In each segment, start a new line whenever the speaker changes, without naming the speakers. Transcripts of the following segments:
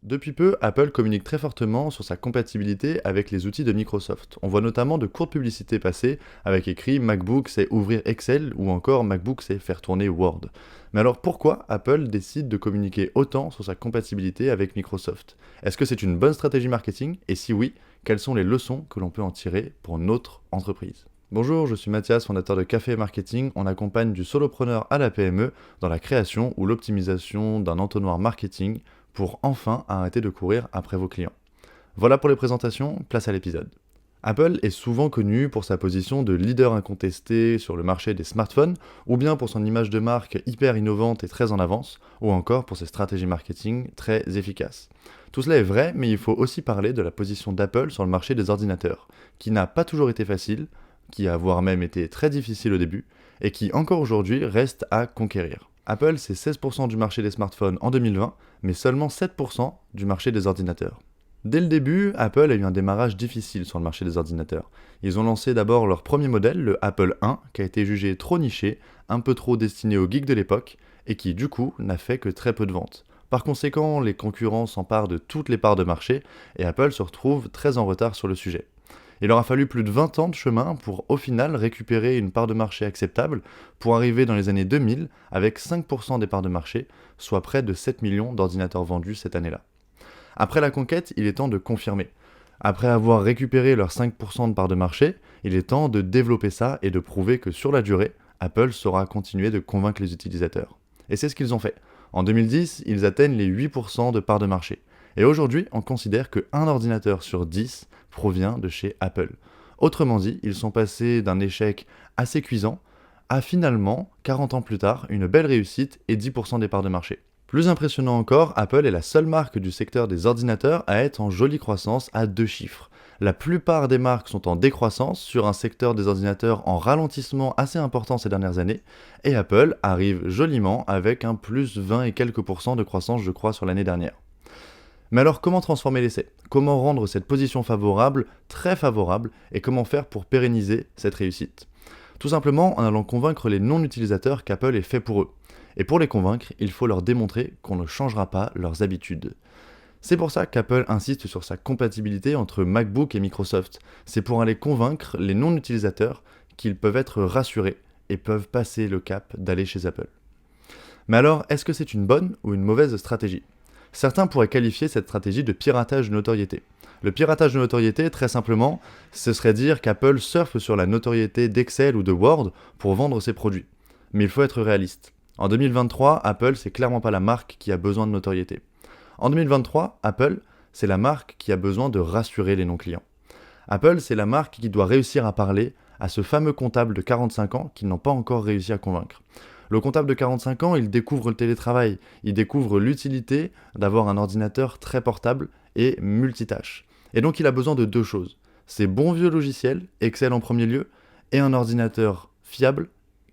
Depuis peu, Apple communique très fortement sur sa compatibilité avec les outils de Microsoft. On voit notamment de courtes publicités passer avec écrit MacBook c'est ouvrir Excel ou encore MacBook c'est faire tourner Word. Mais alors pourquoi Apple décide de communiquer autant sur sa compatibilité avec Microsoft? Est-ce que c'est une bonne stratégie marketing? Et si oui, quelles sont les leçons que l'on peut en tirer pour notre entreprise? Bonjour, je suis Mathias, fondateur de Café Marketing. On accompagne du solopreneur à la PME dans la création ou l'optimisation d'un entonnoir marketing pour enfin arrêter de courir après vos clients. Voilà pour les présentations, place à l'épisode. Apple est souvent connu pour sa position de leader incontesté sur le marché des smartphones, ou bien pour son image de marque hyper innovante et très en avance, ou encore pour ses stratégies marketing très efficaces. Tout cela est vrai, mais il faut aussi parler de la position d'Apple sur le marché des ordinateurs, qui n'a pas toujours été facile, qui a voire même été très difficile au début, et qui encore aujourd'hui reste à conquérir. Apple, c'est 16% du marché des smartphones en 2020, mais seulement 7% du marché des ordinateurs. Dès le début, Apple a eu un démarrage difficile sur le marché des ordinateurs. Ils ont lancé d'abord leur premier modèle, le Apple I, qui a été jugé trop niché, un peu trop destiné aux geeks de l'époque, et qui du coup n'a fait que très peu de ventes. Par conséquent, les concurrents s'emparent de toutes les parts de marché, et Apple se retrouve très en retard sur le sujet. Il aura fallu plus de 20 ans de chemin pour au final récupérer une part de marché acceptable pour arriver dans les années 2000 avec 5% des parts de marché, soit près de 7 millions d'ordinateurs vendus cette année-là. Après la conquête, il est temps de confirmer. Après avoir récupéré leurs 5% de parts de marché, il est temps de développer ça et de prouver que sur la durée, Apple saura continuer de convaincre les utilisateurs. Et c'est ce qu'ils ont fait. En 2010, ils atteignent les 8% de parts de marché. Et aujourd'hui, on considère que 1 ordinateur sur 10 provient de chez Apple. Autrement dit, ils sont passés d'un échec assez cuisant à finalement, 40 ans plus tard, une belle réussite et 10% des parts de marché. Plus impressionnant encore, Apple est la seule marque du secteur des ordinateurs à être en jolie croissance à 2 chiffres. La plupart des marques sont en décroissance sur un secteur des ordinateurs en ralentissement assez important ces dernières années, et Apple arrive joliment avec un plus 20 et quelques pourcents de croissance je crois sur l'année dernière. Mais alors comment transformer l'essai? Comment rendre cette position favorable très favorable et comment faire pour pérenniser cette réussite? Tout simplement en allant convaincre les non-utilisateurs qu'Apple est fait pour eux. Et pour les convaincre, il faut leur démontrer qu'on ne changera pas leurs habitudes. C'est pour ça qu'Apple insiste sur sa compatibilité entre MacBook et Microsoft. C'est pour aller convaincre les non-utilisateurs qu'ils peuvent être rassurés et peuvent passer le cap d'aller chez Apple. Mais alors, est-ce que c'est une bonne ou une mauvaise stratégie? Certains pourraient qualifier cette stratégie de piratage de notoriété. Le piratage de notoriété, très simplement, ce serait dire qu'Apple surfe sur la notoriété d'Excel ou de Word pour vendre ses produits. Mais il faut être réaliste. En 2023, Apple, c'est clairement pas la marque qui a besoin de notoriété. En 2023, Apple, c'est la marque qui a besoin de rassurer les non-clients. Apple, c'est la marque qui doit réussir à parler à ce fameux comptable de 45 ans qu'ils n'ont pas encore réussi à convaincre. Le comptable de 45 ans, il découvre le télétravail, il découvre l'utilité d'avoir un ordinateur très portable et multitâche. Et donc il a besoin de 2 choses. Ces bons vieux logiciels, Excel en premier lieu, et un ordinateur fiable,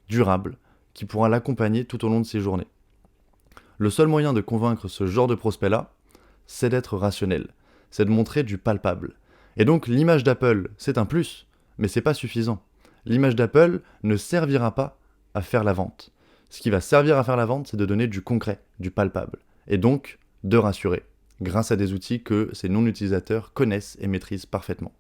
durable, qui pourra l'accompagner tout au long de ses journées. Le seul moyen de convaincre ce genre de prospect-là, c'est d'être rationnel, c'est de montrer du palpable. Et donc l'image d'Apple, c'est un plus, mais c'est pas suffisant. L'image d'Apple ne servira pas à faire la vente. Ce qui va servir à faire la vente, c'est de donner du concret, du palpable, et donc de rassurer, grâce à des outils que ces non-utilisateurs connaissent et maîtrisent parfaitement.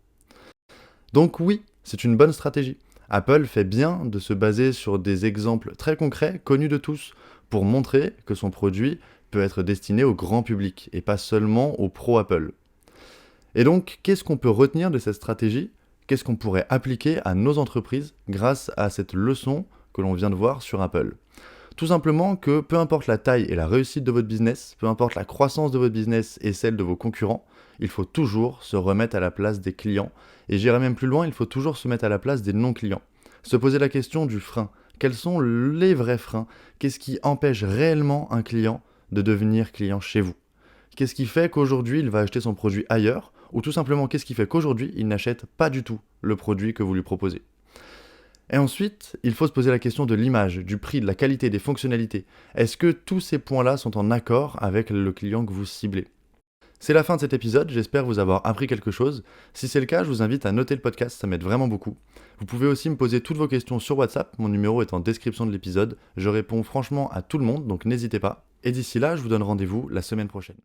Donc oui, c'est une bonne stratégie. Apple fait bien de se baser sur des exemples très concrets, connus de tous, pour montrer que son produit peut être destiné au grand public, et pas seulement aux pros Apple. Et donc, qu'est-ce qu'on peut retenir de cette stratégie? Qu'est-ce qu'on pourrait appliquer à nos entreprises grâce à cette leçon que l'on vient de voir sur Apple? Tout simplement que peu importe la taille et la réussite de votre business, peu importe la croissance de votre business et celle de vos concurrents, il faut toujours se remettre à la place des clients. Et j'irai même plus loin, il faut toujours se mettre à la place des non-clients. Se poser la question du frein. Quels sont les vrais freins? Qu'est-ce qui empêche réellement un client de devenir client chez vous? Qu'est-ce qui fait qu'aujourd'hui il va acheter son produit ailleurs? Ou tout simplement qu'est-ce qui fait qu'aujourd'hui il n'achète pas du tout le produit que vous lui proposez? Et ensuite, il faut se poser la question de l'image, du prix, de la qualité, des fonctionnalités. Est-ce que tous ces points-là sont en accord avec le client que vous ciblez? C'est la fin de cet épisode, j'espère vous avoir appris quelque chose. Si c'est le cas, je vous invite à noter le podcast, ça m'aide vraiment beaucoup. Vous pouvez aussi me poser toutes vos questions sur WhatsApp, mon numéro est en description de l'épisode. Je réponds franchement à tout le monde, donc n'hésitez pas. Et d'ici là, je vous donne rendez-vous la semaine prochaine.